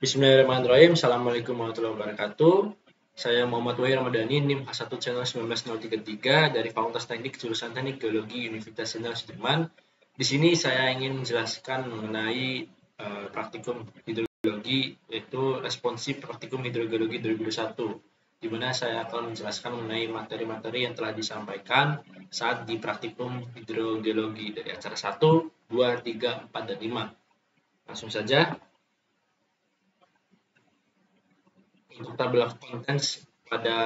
Bismillahirrahmanirrahim. Assalamualaikum warahmatullahi wabarakatuh. Saya Muhammad Wahyu Ramadhani, NIM A1 Channel 19033 dari Fakultas Teknik Jurusan Teknik Geologi Universitas Jenderal Sudirman. Di sini saya ingin menjelaskan mengenai praktikum hidrogeologi, yaitu responsif praktikum hidrogeologi 2021, di mana saya akan menjelaskan mengenai materi-materi yang telah disampaikan saat di praktikum hidrogeologi dari acara 1, 2, 3, 4, dan 5. Langsung saja. Untuk tabel contents pada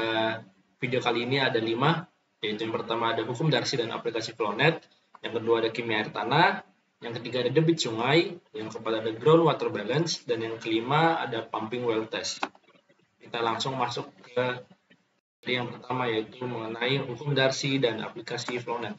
video kali ini ada 5, yaitu yang pertama ada hukum Darcy dan aplikasi Flownet, yang kedua ada kimia air tanah, yang ketiga ada debit sungai, yang keempat ada groundwater balance, dan yang kelima ada pumping well test. Kita langsung masuk ke yang pertama, yaitu mengenai hukum Darcy dan aplikasi Flownet.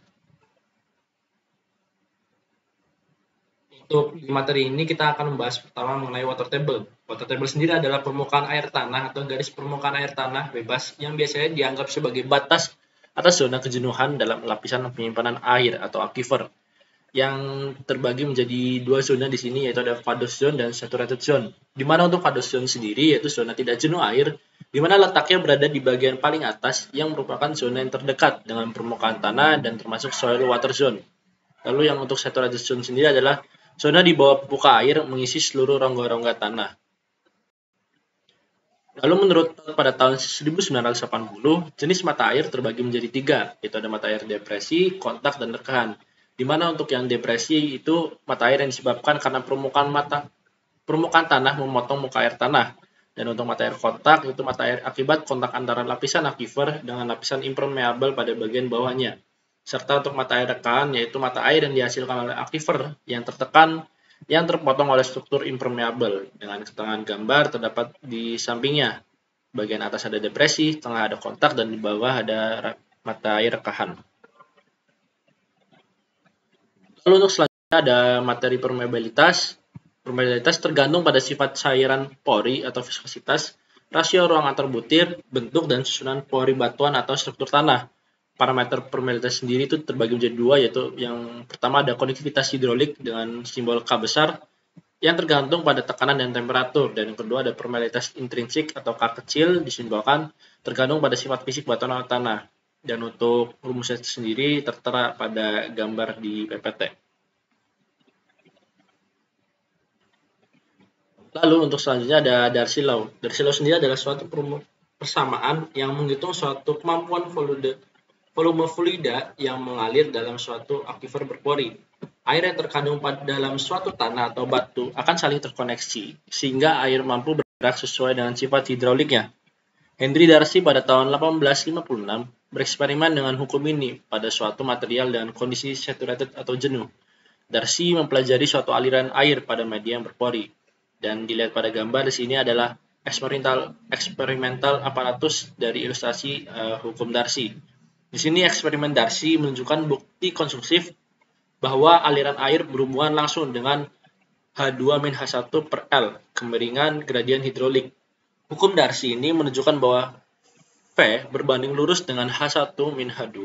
Untuk di materi ini kita akan membahas pertama mengenai water table. Water table sendiri adalah permukaan air tanah atau garis permukaan air tanah bebas yang biasanya dianggap sebagai batas atas zona kejenuhan dalam lapisan penyimpanan air atau aquifer, yang terbagi menjadi dua zona di sini, yaitu ada vadose zone dan saturated zone. Di mana untuk vadose zone sendiri yaitu zona tidak jenuh air, di mana letaknya berada di bagian paling atas yang merupakan zona yang terdekat dengan permukaan tanah dan termasuk soil water zone. Lalu yang untuk saturated zone sendiri adalah zona di bawah permukaan air mengisi seluruh rongga-rongga tanah. Lalu menurut pada tahun 1980, jenis mata air terbagi menjadi 3, yaitu ada mata air depresi, kontak, dan rekahan. Di mana untuk yang depresi itu mata air yang disebabkan karena permukaan tanah memotong muka air tanah. Dan untuk mata air kontak itu mata air akibat kontak antara lapisan aquifer dengan lapisan impermeable pada bagian bawahnya. Serta untuk mata air rekahan yaitu mata air yang dihasilkan oleh aquifer yang tertekan yang terpotong oleh struktur impermeable. Dengan keterangan gambar terdapat di sampingnya. Bagian atas ada depresi, tengah ada kontak, dan di bawah ada mata air rekahan. Lalu untuk selanjutnya ada materi permeabilitas. Permeabilitas tergantung pada sifat cairan pori atau viskositas, rasio ruang antar butir, bentuk dan susunan pori batuan atau struktur tanah. Parameter permeabilitas sendiri itu terbagi menjadi 2, yaitu yang pertama ada konduksivitas hidrolik dengan simbol K besar yang tergantung pada tekanan dan temperatur, dan yang kedua ada permeabilitas intrinsik atau K kecil disimbolkan tergantung pada sifat fisik batuan atau tanah. Dan untuk rumusnya sendiri tertera pada gambar di PPT. Lalu untuk selanjutnya ada Darcy Law. Darcy Law sendiri adalah suatu persamaan yang menghitung suatu kemampuan volume fluida yang mengalir dalam suatu aquifer berpori. Air yang terkandung dalam suatu tanah atau batu akan saling terkoneksi, sehingga air mampu bergerak sesuai dengan sifat hidrauliknya. Henry Darcy pada tahun 1856 bereksperimen dengan hukum ini pada suatu material dengan kondisi saturated atau jenuh. Darcy mempelajari suatu aliran air pada media yang berpori, dan dilihat pada gambar di sini adalah eksperimental aparatus dari ilustrasi hukum Darcy. Di sini eksperimen Darcy menunjukkan bukti konstruktif bahwa aliran air berhubungan langsung dengan H2-H1 per L, kemiringan gradien hidrolik. Hukum Darcy ini menunjukkan bahwa V berbanding lurus dengan H1-H2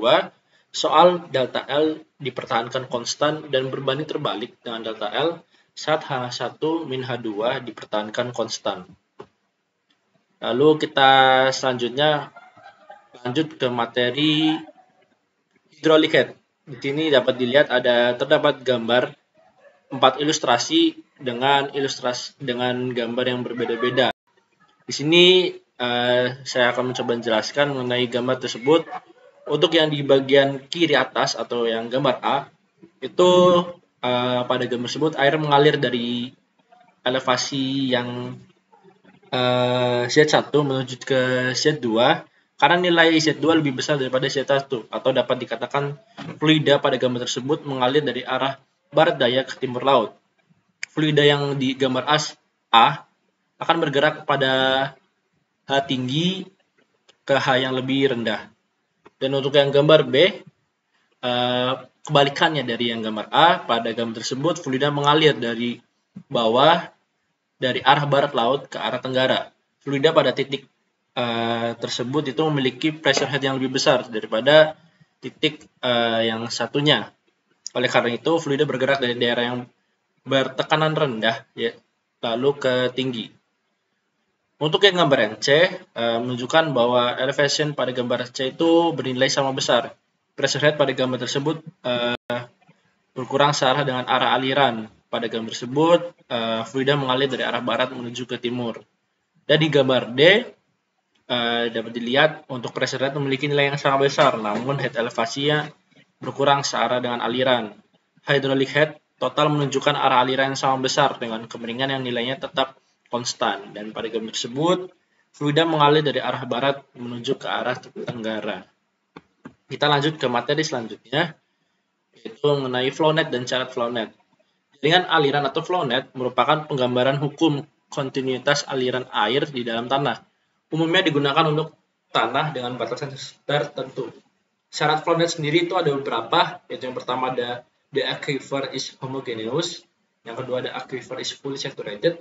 soal delta L dipertahankan konstan dan berbanding terbalik dengan delta L saat H1-H2 dipertahankan konstan. Lalu kita selanjutnya lanjut ke materi hydraulic head. Di sini dapat dilihat terdapat gambar 4 ilustrasi dengan gambar yang berbeda-beda. Di sini saya akan mencoba menjelaskan mengenai gambar tersebut. Untuk yang di bagian kiri atas atau yang gambar A, itu pada gambar tersebut air mengalir dari elevasi yang Z1 menuju ke Z2 karena nilai Z2 lebih besar daripada Z1, atau dapat dikatakan fluida pada gambar tersebut mengalir dari arah barat daya ke timur laut. Fluida yang di gambar A akan bergerak pada H tinggi ke H yang lebih rendah. Dan untuk yang gambar B, kebalikannya dari yang gambar A, pada gambar tersebut fluida mengalir dari bawah dari arah barat laut ke arah tenggara. Fluida pada titik tersebut itu memiliki pressure head yang lebih besar daripada titik yang satunya. Oleh karena itu, fluida bergerak dari daerah yang bertekanan rendah lalu ke tinggi. Untuk yang gambar yang C, menunjukkan bahwa elevation pada gambar C itu bernilai sama besar. Pressure head pada gambar tersebut berkurang searah dengan arah aliran. Pada gambar tersebut, fluida mengalir dari arah barat menuju ke timur. Dan di gambar D, dapat dilihat untuk pressure head memiliki nilai yang sangat besar, namun head elevasinya berkurang searah dengan aliran. Hydraulic head total menunjukkan arah aliran yang sama besar dengan kemiringan yang nilainya tetap konstan, dan pada gambar tersebut fluida mengalir dari arah barat menuju ke arah tenggara. Kita lanjut ke materi selanjutnya, yaitu mengenai flownet dan syarat flownet. Jaringan aliran atau flownet merupakan penggambaran hukum kontinuitas aliran air di dalam tanah. Umumnya digunakan untuk tanah dengan batasan tertentu. Syarat flownet sendiri itu ada beberapa, yaitu yang pertama ada the aquifer is homogeneous, yang kedua ada aquifer is fully saturated,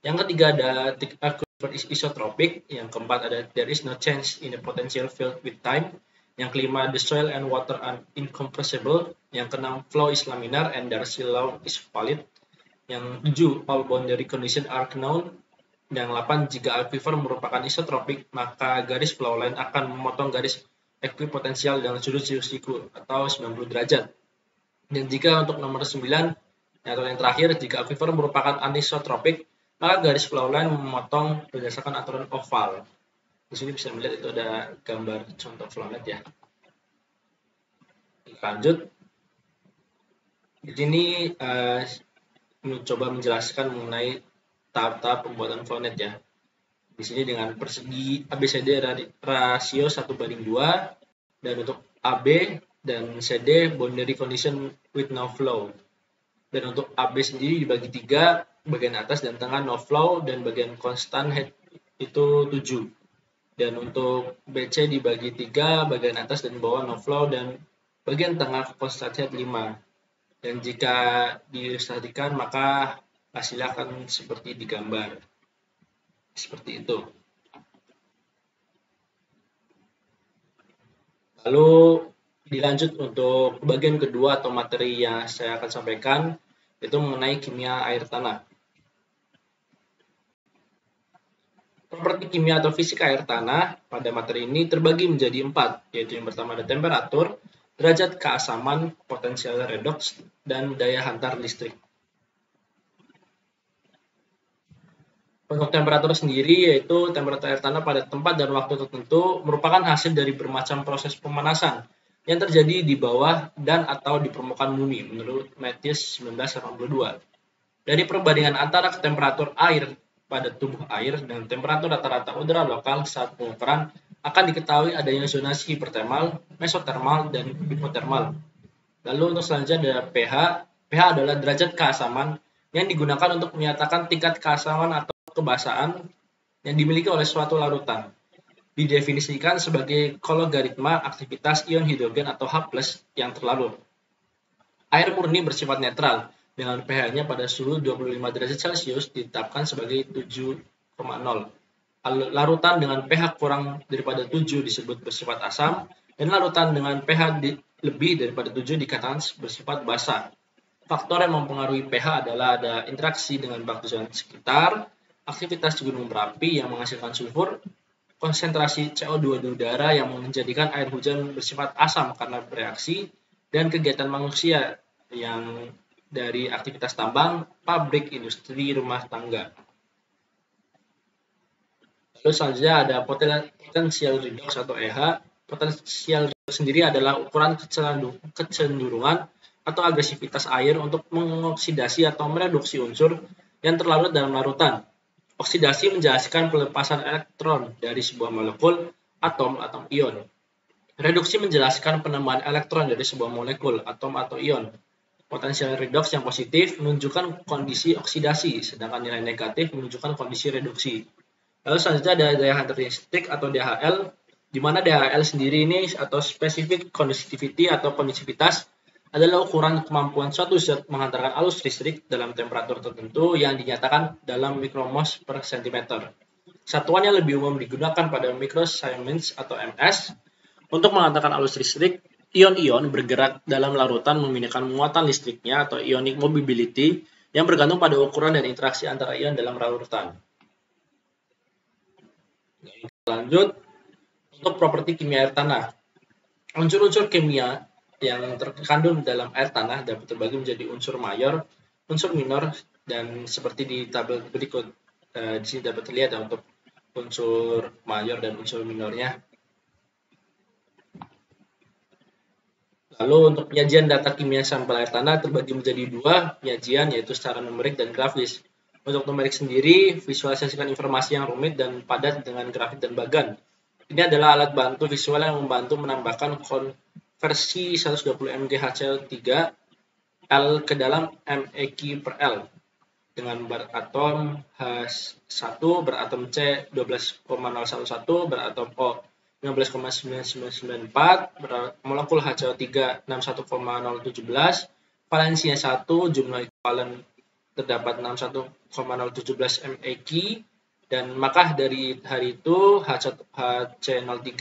yang ketiga ada the aquifer is isotropic, yang keempat ada there is no change in the potential field with time, yang kelima the soil and water are incompressible, yang keenam flow is laminar and Darcy law is valid, yang tujuh all boundary conditions are known, yang 8 jika aquifer merupakan isotropic maka garis flow line akan memotong garis ekuipotensial dengan sudut siku atau 90 derajat. Dan jika untuk nomor 9 atau yang terakhir, jika aquifer merupakan anisotropik, maka garis flow line memotong berdasarkan aturan oval. Di sini bisa melihat itu ada gambar contoh flownet ya. Lanjut. Di sini mencoba menjelaskan mengenai tahap-tahap pembuatan flownet ya. Di sini dengan persegi ABCD rasio 1:2, dan untuk AB dan CD boundary condition with no flow. Dan untuk AB sendiri dibagi 3, bagian atas dan tengah no flow dan bagian constant head itu 7. Dan untuk BC dibagi 3, bagian atas dan bawah no flow dan bagian tengah constant head 5. Dan jika diilustrasikan maka hasilnya akan seperti digambar. Seperti itu. Lalu dilanjut untuk bagian kedua atau materi yang saya akan sampaikan, yaitu mengenai kimia air tanah. Properti kimia atau fisika air tanah pada materi ini terbagi menjadi 4, yaitu yang pertama ada temperatur, derajat keasaman, potensial redox, dan daya hantar listrik. Untuk temperatur sendiri, yaitu temperatur air tanah pada tempat dan waktu tertentu merupakan hasil dari bermacam proses pemanasan yang terjadi di bawah dan atau di permukaan bumi menurut Matthews 1982. Dari perbandingan antara temperatur air pada tubuh air dan temperatur rata-rata udara lokal saat pengukuran akan diketahui adanya zonasi hipertermal, mesotermal, dan hipotermal. Lalu untuk selanjutnya ada pH. pH adalah derajat keasaman yang digunakan untuk menyatakan tingkat keasaman atau kebasahan yang dimiliki oleh suatu larutan. Didefinisikan sebagai logaritma aktivitas ion hidrogen atau H+ yang terlarut. Air murni bersifat netral dengan pH-nya pada suhu 25 derajat Celcius ditetapkan sebagai 7,0. Larutan dengan pH kurang daripada 7 disebut bersifat asam, dan larutan dengan pH lebih daripada 7 dikatakan bersifat basa. Faktor yang mempengaruhi pH adalah ada interaksi dengan batuan sekitar, aktivitas gunung berapi yang menghasilkan sulfur, konsentrasi CO2 di udara yang menjadikan air hujan bersifat asam karena bereaksi, dan kegiatan manusia yang dari aktivitas tambang, pabrik, industri, rumah tangga. Lalu selanjutnya ada potential redox atau EH. Potensial redox sendiri adalah ukuran kecenderungan atau agresivitas air untuk mengoksidasi atau mereduksi unsur yang terlarut dalam larutan. Oksidasi menjelaskan pelepasan elektron dari sebuah molekul, atom atau ion. Reduksi menjelaskan penambahan elektron dari sebuah molekul, atom atau ion. Potensial redox yang positif menunjukkan kondisi oksidasi, sedangkan nilai negatif menunjukkan kondisi reduksi. Lalu selanjutnya ada daya hantar listrik atau DHL, di mana DHL sendiri ini atau specific conductivity atau konduktivitas adalah ukuran kemampuan suatu zat menghantarkan arus listrik dalam temperatur tertentu yang dinyatakan dalam mikromos per cm. Satuan yang lebih umum digunakan pada microsiemens atau ms. Untuk menghantarkan arus listrik, ion-ion bergerak dalam larutan memindahkan muatan listriknya atau ionic mobility yang bergantung pada ukuran dan interaksi antara ion dalam larutan. Lanjut, untuk properti kimia air tanah. Unsur-unsur kimia yang terkandung dalam air tanah dapat terbagi menjadi unsur mayor, unsur minor, dan seperti di tabel berikut. Di sini dapat terlihat untuk unsur mayor dan unsur minornya. Lalu untuk penyajian data kimia sampel air tanah terbagi menjadi dua penyajian, yaitu secara numerik dan grafis. Untuk numerik sendiri, visualisasikan informasi yang rumit dan padat dengan grafik dan bagan. Ini adalah alat bantu visual yang membantu menambahkan konversi 120 mg HCl3 L ke dalam MEq per L dengan beratom H1, beratom C 12,011, beratom O 15,9994, molekul HCO3 61,017, valensinya 1, jumlah ekuivalen terdapat 61,017 MEq, dan maka dari hari itu HC03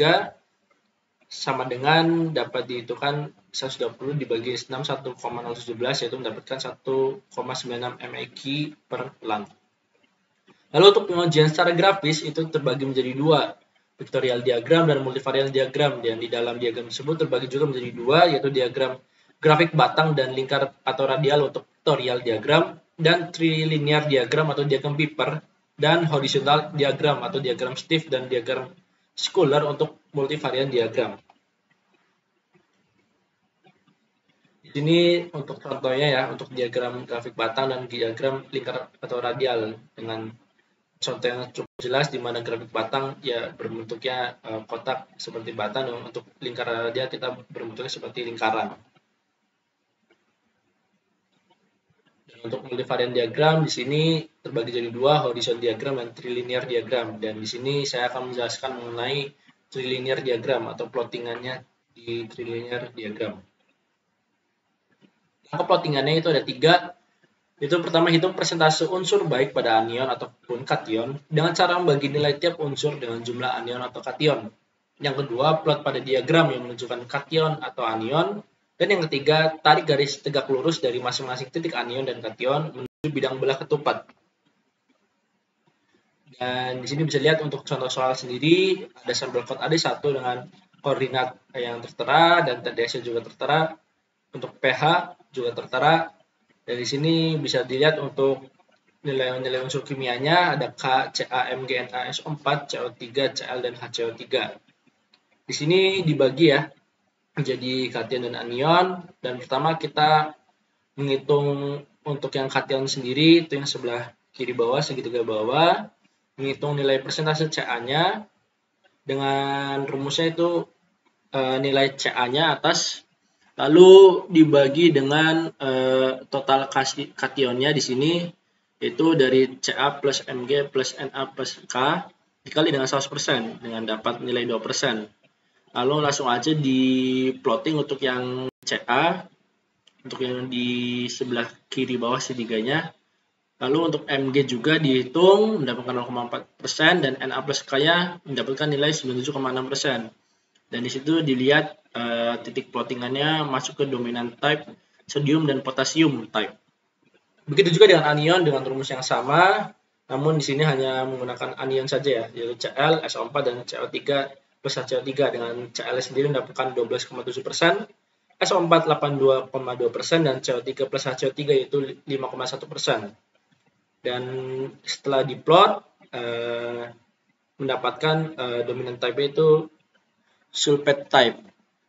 sama dengan dapat dihitungkan 120 dibagi 61,017, yaitu mendapatkan 1,96 MEq per lang. Lalu untuk pengujian secara grafis itu terbagi menjadi dua, vektorial diagram dan multivarial diagram, dan di dalam diagram tersebut terbagi juga menjadi dua, yaitu diagram grafik batang dan lingkar atau radial untuk vektorial diagram, dan trilinear diagram atau diagram Piper, dan horizontal diagram atau diagram Stiff dan diagram Schuler untuk multivarian diagram. Di sini untuk contohnya ya, untuk diagram grafik batang dan diagram lingkar atau radial dengan contoh yang cukup jelas, di mana grafik batang ya berbentuknya kotak seperti batang, dan untuk lingkar radial kita berbentuknya seperti lingkaran. Dan untuk multivarian diagram di sini terbagi jadi dua, horizon diagram dan trilinear diagram. Dan di sini saya akan menjelaskan mengenai trilinear diagram atau plottingannya di trilinear diagram. Nah, plottingannya itu ada tiga. Itu pertama, hitung persentase unsur baik pada anion ataupun kation dengan cara membagi nilai tiap unsur dengan jumlah anion atau kation. Yang kedua, plot pada diagram yang menunjukkan kation atau anion. Dan yang ketiga, tarik garis tegak lurus dari masing-masing titik anion dan kation menuju bidang belah ketupat. Dan di sini bisa lihat untuk contoh soal sendiri, ada sampel code AD1 dengan koordinat yang tertera dan TDS juga tertera. Untuk pH juga tertera. Dan di sini bisa dilihat untuk nilai-nilai unsur kimianya ada K, Ca, Mg, Na, SO4, CO3, Cl, dan HCO3. Di sini dibagi ya menjadi kation dan anion. Dan pertama kita menghitung untuk yang kation sendiri, itu yang sebelah kiri bawah, segitiga bawah. Menghitung nilai persentase Ca-nya dengan rumusnya itu nilai Ca-nya atas, lalu dibagi dengan total kationnya di sini, yaitu dari Ca plus Mg plus Na plus K dikali dengan 100% dengan dapat nilai 2%. Lalu langsung aja di plotting untuk yang Ca, untuk yang di sebelah kiri bawah setiganya. Lalu untuk Mg juga dihitung mendapatkan 0,4% dan Na plus K-nya mendapatkan nilai 97,6%. Dan di situ dilihat titik plottingannya masuk ke dominan type sodium dan potasium type. Begitu juga dengan anion dengan rumus yang sama, namun di sini hanya menggunakan anion saja ya, yaitu Cl, SO4 dan CO3 plus HCO3. Dengan Cl sendiri mendapatkan 12,7%, SO4 82,2% dan CO3 plus HCO3 yaitu 5,1%. Dan setelah diplot mendapatkan dominan type itu sulfate type.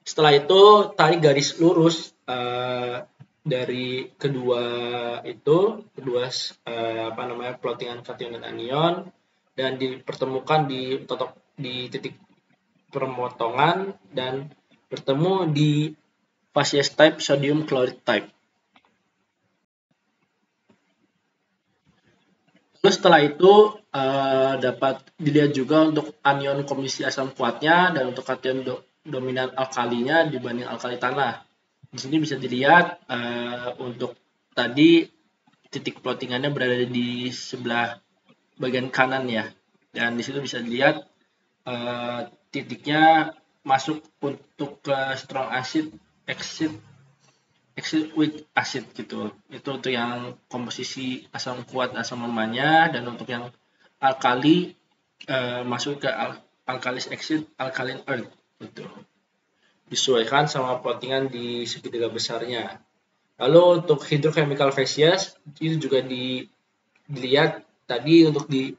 Setelah itu tarik garis lurus dari kedua plottingan kation dan anion, dan dipertemukan di titik pemotongan dan bertemu di phase type sodium chloride type. Lalu setelah itu dapat dilihat juga untuk anion komisi asam kuatnya dan untuk kation dominan alkalinya dibanding alkali tanah. Di sini bisa dilihat untuk tadi titik plottingannya berada di sebelah bagian kanan ya, dan di situ bisa dilihat titiknya masuk untuk ke strong acid, exit weak acid gitu. Itu untuk yang komposisi asam kuat asam lemahnya, dan untuk yang alkali masuk ke alkalis exit alkaline earth gitu. Disesuaikan sama plottingan di segitiga besarnya. Lalu untuk hydrochemical phases itu juga dilihat tadi untuk di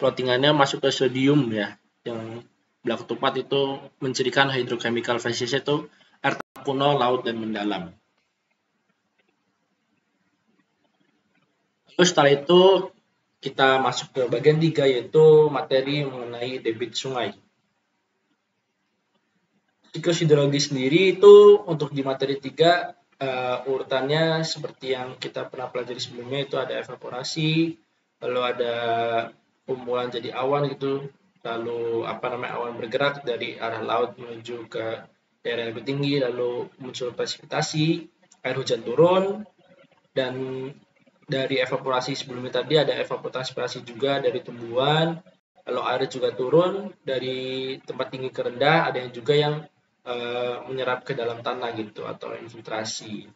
plottingannya masuk ke sodium ya, yang belak ketupat itu mencirikan hydrochemical phases itu air kuno, laut, dan mendalam. Lalu setelah itu kita masuk ke bagian 3 yaitu materi mengenai debit sungai. Siklus hidrologi sendiri itu untuk di materi 3 urutannya seperti yang kita pernah pelajari sebelumnya, itu ada evaporasi, lalu ada kumpulan jadi awan gitu, lalu awan bergerak dari arah laut menuju ke daerah yang lebih tinggi, lalu muncul presipitasi, air hujan turun, dan dari evaporasi sebelumnya tadi ada evapotranspirasi juga dari tumbuhan, lalu air juga turun dari tempat tinggi ke rendah, ada yang juga yang menyerap ke dalam tanah gitu atau infiltrasi.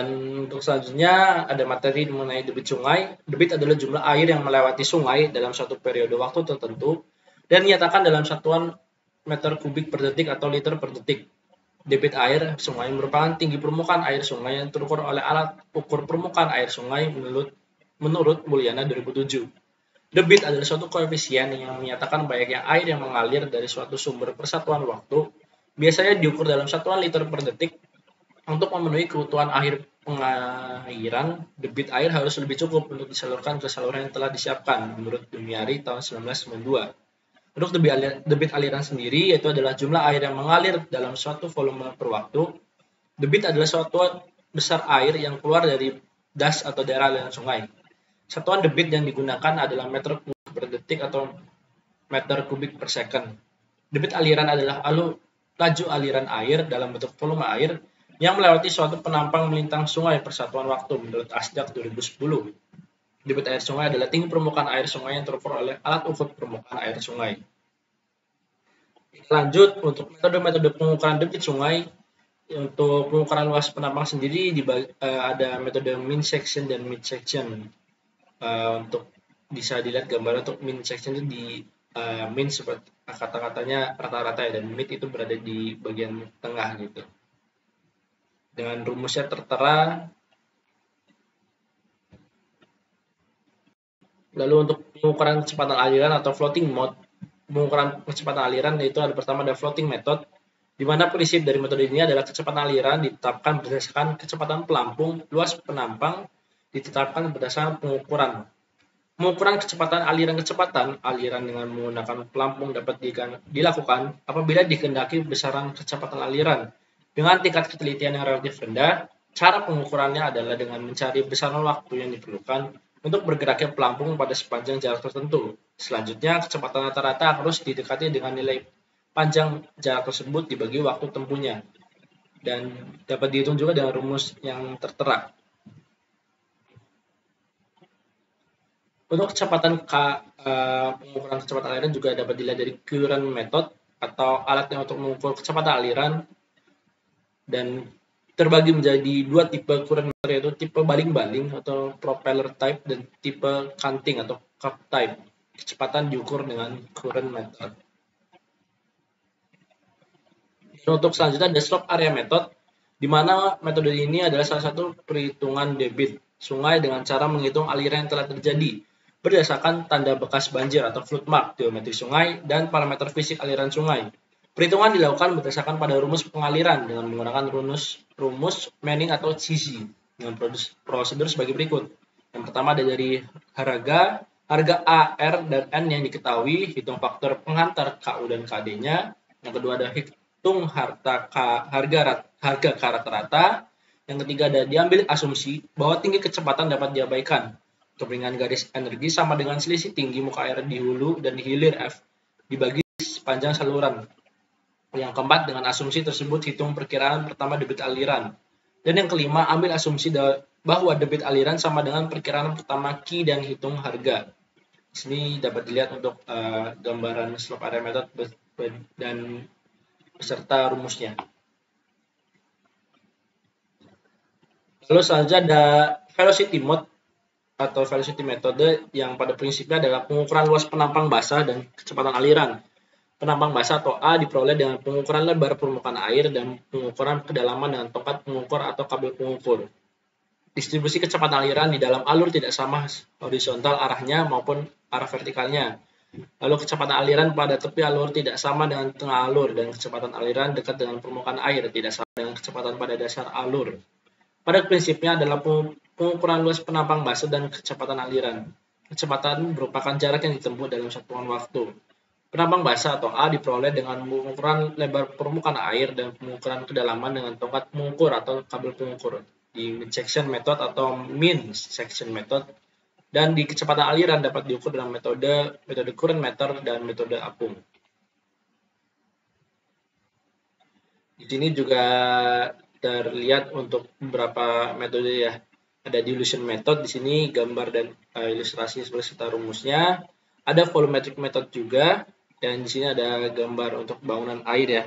Dan untuk selanjutnya ada materi mengenai debit sungai. Debit adalah jumlah air yang melewati sungai dalam suatu periode waktu tertentu dan dinyatakan dalam satuan meter kubik per detik atau liter per detik. Debit air sungai merupakan tinggi permukaan air sungai yang terukur oleh alat ukur permukaan air sungai menurut Mulyana 2007. Debit adalah suatu koefisien yang menyatakan banyaknya air yang mengalir dari suatu sumber persatuan waktu, biasanya diukur dalam satuan liter per detik. Untuk memenuhi kebutuhan air pengairan, debit air harus lebih cukup untuk disalurkan ke saluran yang telah disiapkan, menurut Dumiari tahun 1992. Untuk debit aliran sendiri, yaitu adalah jumlah air yang mengalir dalam suatu volume per waktu. Debit adalah suatu besar air yang keluar dari das atau daerah aliran sungai. Satuan debit yang digunakan adalah meter kubik per detik atau meter kubik per second. Debit aliran adalah laju aliran air dalam bentuk volume air yang melewati suatu penampang melintang sungai persatuan waktu menurut ASDAQ 2010. Debit air sungai adalah tinggi permukaan air sungai yang terukur oleh alat ukur permukaan air sungai. Lanjut, untuk metode-metode pengukuran debit sungai, untuk pengukuran luas penampang sendiri ada metode min section dan mid section. Untuk bisa dilihat gambar untuk min section itu di min seperti kata-katanya rata-rata ya, dan mid itu berada di bagian tengah gitu. Dengan rumusnya tertera. Lalu untuk pengukuran kecepatan aliran atau floating mode, pengukuran kecepatan aliran yaitu pertama ada floating method, di mana prinsip dari metode ini adalah kecepatan aliran ditetapkan berdasarkan kecepatan pelampung, luas penampang ditetapkan berdasarkan pengukuran. Pengukuran kecepatan aliran dengan menggunakan pelampung dapat dilakukan apabila dikehendaki besaran kecepatan aliran dengan tingkat ketelitian yang relatif rendah. Cara pengukurannya adalah dengan mencari besaran waktu yang diperlukan untuk bergeraknya pelampung pada sepanjang jarak tertentu. Selanjutnya, kecepatan rata-rata harus didekati dengan nilai panjang jarak tersebut dibagi waktu tempuhnya, dan dapat dihitung juga dengan rumus yang tertera. Untuk kecepatan pengukuran kecepatan aliran juga dapat dilihat dari current method atau alatnya untuk mengukur kecepatan aliran, dan terbagi menjadi dua tipe current method, yaitu tipe baling-baling atau propeller type dan tipe canting atau cup type. Kecepatan diukur dengan current method. Dan untuk selanjutnya ada slope area method, di mana metode ini adalah salah satu perhitungan debit sungai dengan cara menghitung aliran yang telah terjadi berdasarkan tanda bekas banjir atau flood mark, geometri sungai, dan parameter fisik aliran sungai. Perhitungan dilakukan berdasarkan pada rumus pengaliran dengan menggunakan rumus Manning atau Cauchy dengan prosedur sebagai berikut. Yang pertama ada dari harga A, R, dan N yang diketahui, hitung faktor penghantar KU dan KD-nya. Yang kedua ada hitung harga K rata-rata. Yang ketiga ada diambil asumsi bahwa tinggi kecepatan dapat diabaikan. Kemiringan garis energi sama dengan selisih tinggi muka air di hulu dan di hilir F dibagi sepanjang saluran. Yang keempat, dengan asumsi tersebut hitung perkiraan pertama debit aliran. Dan yang kelima, ambil asumsi bahwa debit aliran sama dengan perkiraan pertama Q dan hitung harga. Di sini dapat dilihat untuk gambaran slope area method dan beserta rumusnya. Lalu selanjutnya ada velocity mode, atau velocity metode yang pada prinsipnya adalah pengukuran luas penampang basah dan kecepatan aliran. Penampang basah atau A diperoleh dengan pengukuran lebar permukaan air dan pengukuran kedalaman dengan tongkat pengukur atau kabel pengukur. Distribusi kecepatan aliran di dalam alur tidak sama horizontal arahnya maupun arah vertikalnya. Lalu kecepatan aliran pada tepi alur tidak sama dengan tengah alur dan kecepatan aliran dekat dengan permukaan air tidak sama dengan kecepatan pada dasar alur. Pada prinsipnya adalah pengukuran luas penampang basah dan kecepatan aliran. Kecepatan merupakan jarak yang ditempuh dalam satuan waktu. Penampang basah atau A diperoleh dengan pengukuran lebar permukaan air dan pengukuran kedalaman dengan tongkat pengukur atau kabel pengukur di mid-section method atau mean section method. Dan di kecepatan aliran dapat diukur dengan metode current meter dan metode apung. Di sini juga terlihat untuk beberapa metode ya. Ada dilution method di sini gambar dan ilustrasi beserta rumusnya. Ada volumetric method juga dan di sini ada gambar untuk bangunan air ya.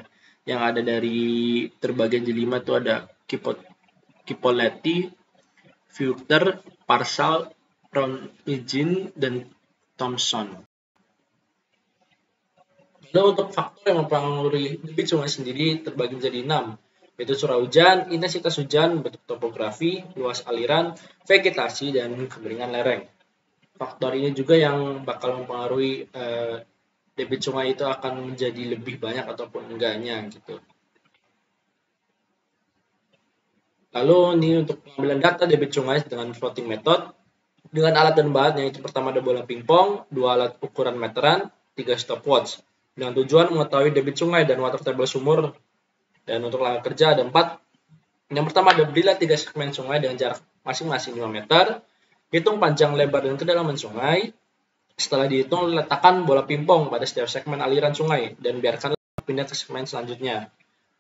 Yang ada dari terbagian jelima itu ada Kipoleti, Filter, Parsal, Engine, dan Thomson. Lalu untuk faktor yang mempengaruhi debit sungai sendiri terbagi menjadi 6, yaitu curah hujan, intensitas hujan, bentuk topografi, luas aliran, vegetasi, dan kemiringan lereng. Faktor ini juga yang bakal mempengaruhi debit sungai itu akan menjadi lebih banyak ataupun enggaknya gitu. Lalu ini untuk pengambilan data debit sungai dengan floating method dengan alat dan bahan, yaitu pertama ada bola pingpong, 2 alat ukuran meteran, 3 stopwatch. Dengan tujuan mengetahui debit sungai dan water table sumur. Dan untuk langkah kerja ada 4. Yang pertama ada berilah 3 segmen sungai dengan jarak masing-masing 5 meter. Hitung panjang, lebar, dan kedalaman sungai. Setelah dihitung, letakkan bola pingpong pada setiap segmen aliran sungai dan biarkanlah pindah ke segmen selanjutnya.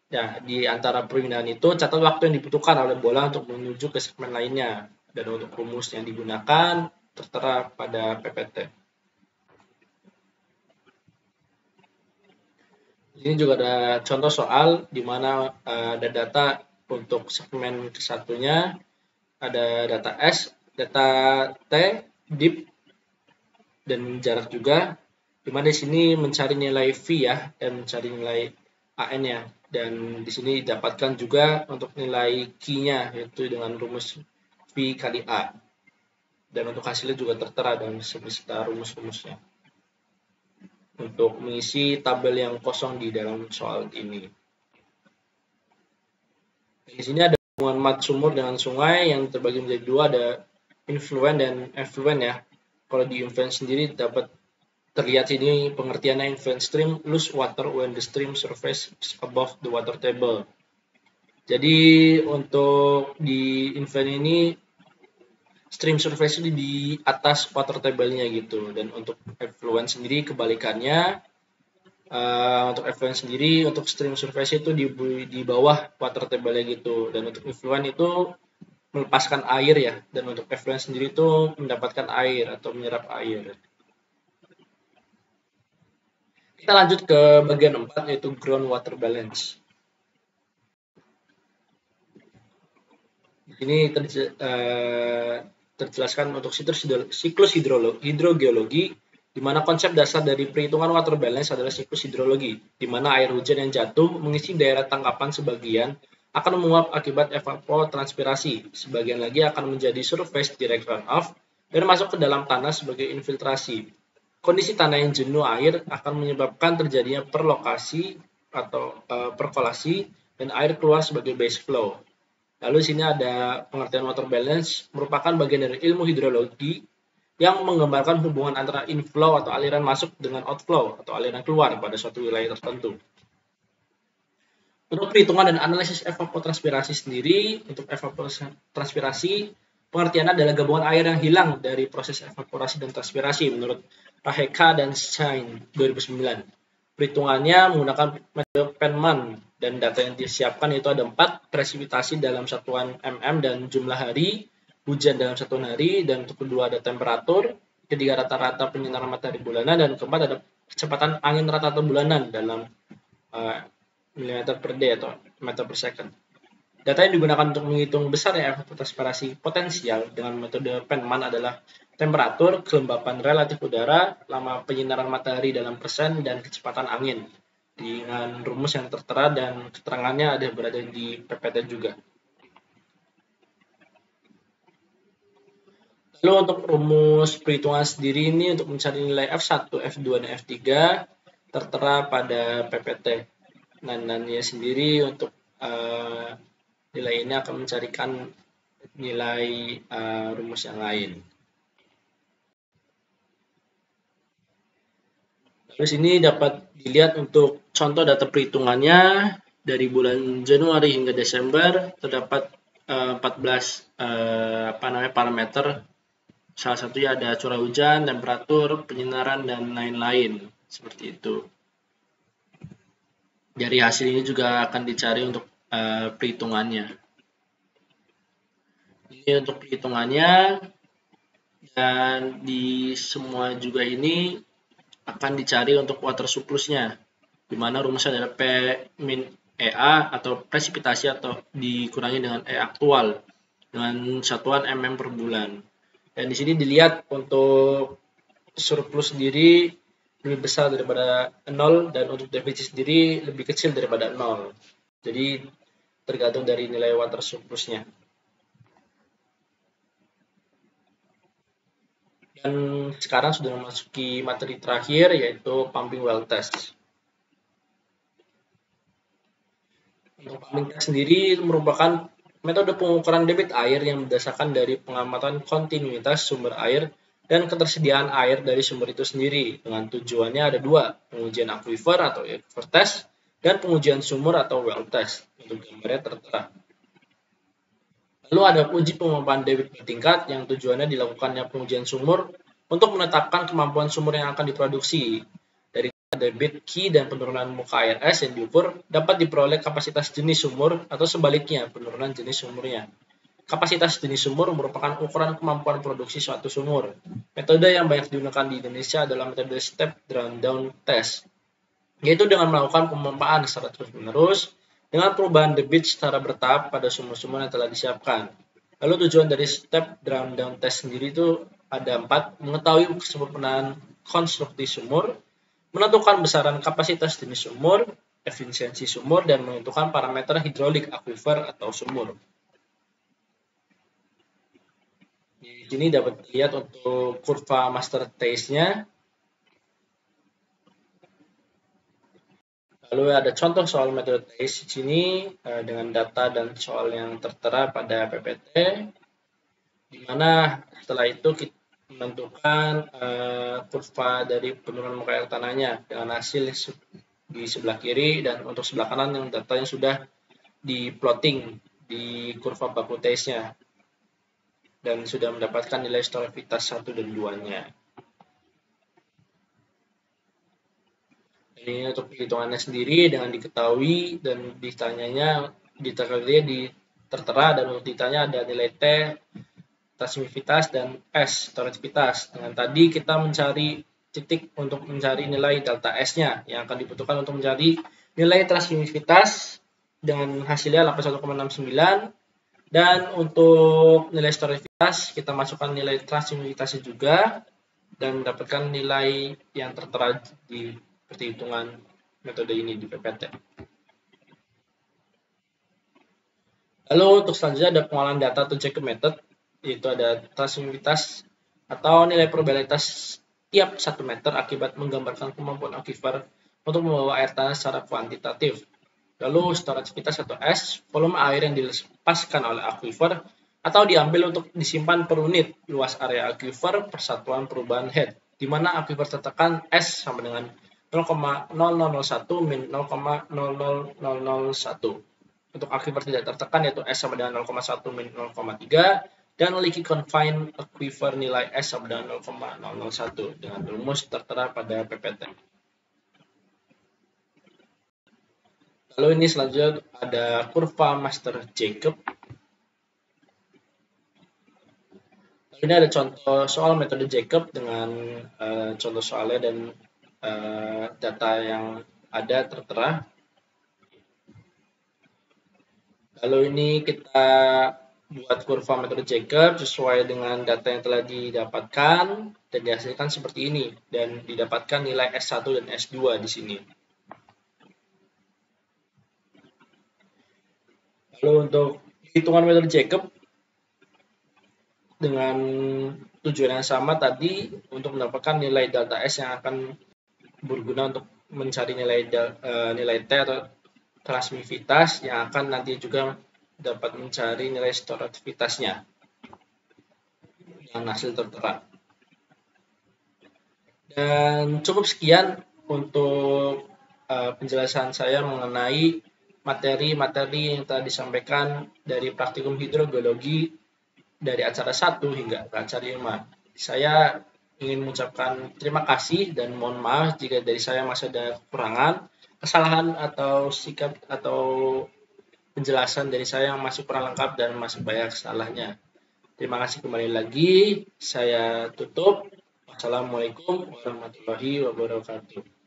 Ya, di antara perpindahan itu catat waktu yang dibutuhkan oleh bola untuk menuju ke segmen lainnya. Dan untuk rumus yang digunakan tertera pada PPT. Ini juga ada contoh soal di mana ada data untuk segmen kesatunya, ada data S, data T, deep, dan jarak juga. Di mana di sini mencari nilai V ya dan mencari nilai AN-nya. Dan di sini didapatkan juga untuk nilai Q-nya yaitu dengan rumus V kali A. Dan untuk hasilnya juga tertera dan beserta rumus-rumusnya. Untuk mengisi tabel yang kosong di dalam soal ini. Di sini ada hubungan mat sumur dengan sungai yang terbagi menjadi 2, ada influent dan effluent ya. Kalau di influent sendiri dapat terlihat ini pengertiannya influent stream lose water when the stream surface is above the water table. Jadi untuk di influent ini stream surface di atas water table-nya gitu, dan untuk effluent sendiri kebalikannya. Untuk effluent sendiri untuk stream surface itu di bawah water table-nya gitu, dan untuk effluent itu melepaskan air ya, dan untuk effluent sendiri itu mendapatkan air atau menyerap air. Kita lanjut ke bagian 4 yaitu groundwater balance. Ini terjelaskan untuk siklus hidrogeologi, di mana konsep dasar dari perhitungan water balance adalah siklus hidrologi, di mana air hujan yang jatuh mengisi daerah tangkapan sebagian akan menguap akibat evapotranspirasi, sebagian lagi akan menjadi surface direct runoff dan masuk ke dalam tanah sebagai infiltrasi. Kondisi tanah yang jenuh air akan menyebabkan terjadinya perkolasi dan air keluar sebagai base flow. Lalu di sini ada pengertian water balance, merupakan bagian dari ilmu hidrologi yang menggambarkan hubungan antara inflow atau aliran masuk dengan outflow atau aliran keluar pada suatu wilayah tertentu. Untuk perhitungan dan analisis evapotranspirasi sendiri, untuk evapotranspirasi pengertiannya adalah gabungan air yang hilang dari proses evaporasi dan transpirasi menurut Raheka dan Shine 2009. Perhitungannya menggunakan metode Penman dan data yang disiapkan itu ada 4, presipitasi dalam satuan mm dan jumlah hari, hujan dalam satuan hari, dan untuk kedua ada temperatur, ketiga rata-rata penyinaran matahari bulanan, dan keempat ada kecepatan angin rata-rata bulanan dalam mm per day atau meter per second. Data yang digunakan untuk menghitung besarnya efek aspirasi potensial dengan metode Penman adalah temperatur, kelembapan relatif udara, lama penyinaran matahari dalam persen, dan kecepatan angin. Dengan rumus yang tertera dan keterangannya ada berada di PPT juga. Lalu untuk rumus perhitungan sendiri ini untuk mencari nilai F1, F2, dan F3 tertera pada PPT. Nah, nannya sendiri untuk nilai ini akan mencarikan nilai rumus yang lain. Terus ini dapat dilihat untuk contoh data perhitungannya dari bulan Januari hingga Desember terdapat 14 parameter. Salah satunya ada curah hujan, temperatur, penyinaran, dan lain-lain. Seperti itu. Dari hasil ini juga akan dicari untuk perhitungannya. Ini untuk perhitungannya, dan di semua juga ini akan dicari untuk water surplusnya, di mana rumusnya adalah P min EA atau presipitasi atau dikurangi dengan E aktual dengan satuan mm per bulan. Dan di sini dilihat untuk surplus sendiri lebih besar daripada 0 dan untuk defisit sendiri lebih kecil daripada 0. Jadi tergantung dari nilai water surplusnya. Dan sekarang sudah memasuki materi terakhir yaitu pumping well test. Untuk pumping test sendiri merupakan metode pengukuran debit air yang berdasarkan dari pengamatan kontinuitas sumber air dan ketersediaan air dari sumber itu sendiri. Dengan tujuannya ada dua, pengujian aquifer atau aquifer test dan pengujian sumur atau well test. Untuk gambarnya tertera. Lalu ada uji pemaparan debit bertingkat yang tujuannya dilakukannya pengujian sumur untuk menetapkan kemampuan sumur yang akan diproduksi. Dari debit key dan penurunan muka air es yang diukur dapat diperoleh kapasitas jenis sumur atau sebaliknya penurunan jenis sumurnya. Kapasitas jenis sumur merupakan ukuran kemampuan produksi suatu sumur. Metode yang banyak digunakan di Indonesia adalah metode step down test, yaitu dengan melakukan pemompan secara terus-menerus dengan perubahan debit secara bertahap pada sumur-sumur yang telah disiapkan. Lalu tujuan dari step down test sendiri itu ada 4, mengetahui kesempurnaan konstruksi sumur, menentukan besaran kapasitas jenis sumur, efisiensi sumur, dan menentukan parameter hidrolik aquifer atau sumur. Di sini dapat dilihat untuk kurva master taste-nya. Lalu ada contoh soal metode taste di sini dengan data dan soal yang tertera pada PPT, di mana setelah itu kita menentukan kurva dari penurunan muka air tanahnya dengan hasil di sebelah kiri, dan untuk sebelah kanan yang datanya sudah di plotting di kurva baku taste-nya dan sudah mendapatkan nilai stabilitas 1 dan 2-nya. Ini untuk perhitungannya sendiri dengan diketahui dan ditanyanya tertera, dan untuk ditanya ada nilai T, transmisivitas, dan S, torrentivitas. Dengan tadi kita mencari titik untuk mencari nilai delta S-nya yang akan dibutuhkan untuk mencari nilai transmisivitas dengan hasilnya 81,69, dan untuk nilai torrentivitas kita masukkan nilai transmisivitasnya juga dan mendapatkan nilai yang tertera di perhitungan metode ini di PPT. Lalu untuk selanjutnya ada pengolahan data atau Jacob method, yaitu ada transmisivitas atau nilai probabilitas tiap 1 meter akibat menggambarkan kemampuan aquifer untuk membawa air tanah secara kuantitatif. Lalu storativitas atau S, volume air yang dilepaskan oleh aquifer atau diambil untuk disimpan per unit luas area aquifer persatuan perubahan head, di mana aquifer tertekan S sama dengan 0,0001 min 0,00001. Untuk aquifer tidak tertekan yaitu S sama dengan 0,1 min 0,3, dan leaky confined aquifer nilai S sama dengan 0,001 dengan rumus tertera pada PPT. Lalu ini selanjutnya ada kurva master Jacob. Lalu ini ada contoh soal metode Jacob dengan contoh soalnya dan data yang ada tertera. Lalu ini kita buat kurva metode Jacob sesuai dengan data yang telah didapatkan dan dihasilkan seperti ini, dan didapatkan nilai S1 dan S2 di sini. Lalu untuk hitungan metode Jacob dengan tujuan yang sama tadi, untuk mendapatkan nilai delta S yang akan berguna untuk mencari nilai T atau transmisivitas yang akan nanti juga dapat mencari nilai storativitasnya dengan hasil tertera. Dan cukup sekian untuk penjelasan saya mengenai materi-materi yang telah disampaikan dari praktikum hidrogeologi dari acara 1 hingga ke acara 5. Saya ingin mengucapkan terima kasih dan mohon maaf jika dari saya masih ada kekurangan, kesalahan atau sikap atau penjelasan dari saya yang masih kurang lengkap dan masih banyak salahnya. Terima kasih kembali lagi. Saya tutup. Wassalamualaikum warahmatullahi wabarakatuh.